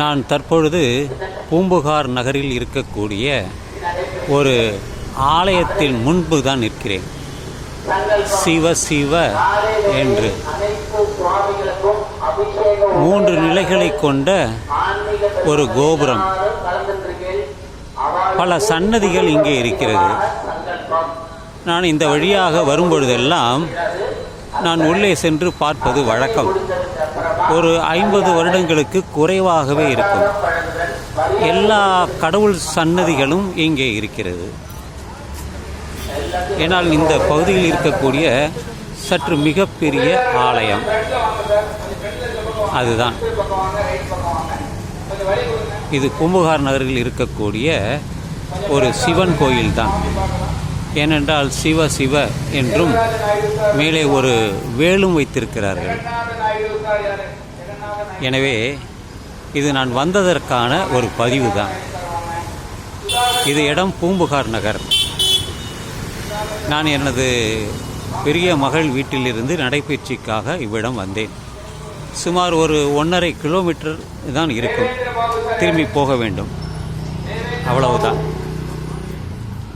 நான் தற்பொழுது பூம்புகார் நகரில் இருக்கக்கூடிய ஒரு ஆலயத்தின் முன்பு தான் நிற்கிறேன். சிவ சிவ என்று 3 நிலைகளை கொண்ட ஒரு கோபுரம், பல சன்னதிகள் இங்கே இருக்கிறது. நான் இந்த வழியாக வரும்பொழுதெல்லாம் நான் உள்ளே சென்று பார்ப்பது வழக்கம். ஒரு 50 வருடங்களுக்கு குறைவாகவே இருக்கும். எல்லா கடவுள் சன்னதிகளும் இங்கே இருக்கிறது. ஏனால் இந்த பகுதியில் இருக்கக்கூடிய சற்று மிகப்பெரிய ஆலயம் அதுதான். இது பூம்புகார் நகரில் இருக்கக்கூடிய ஒரு சிவன் கோயில் தான். ஏனென்றால் சிவ சிவ என்றும் மேலே ஒரு வேலும் வைத்திருக்கிறார்கள். எனவே இது நான் வந்ததற்கான ஒரு பதிவு தான். இது இடம் பூம்புகார் நகர். நான் எனது பெரிய மகள் வீட்டிலிருந்து நடைபயிற்சிக்காக இவ்விடம் வந்தேன். சுமார் ஒரு 1.5 கிலோமீட்டர் தான் இருக்கும். திரும்பி போக வேண்டும், அவ்வளவுதான்.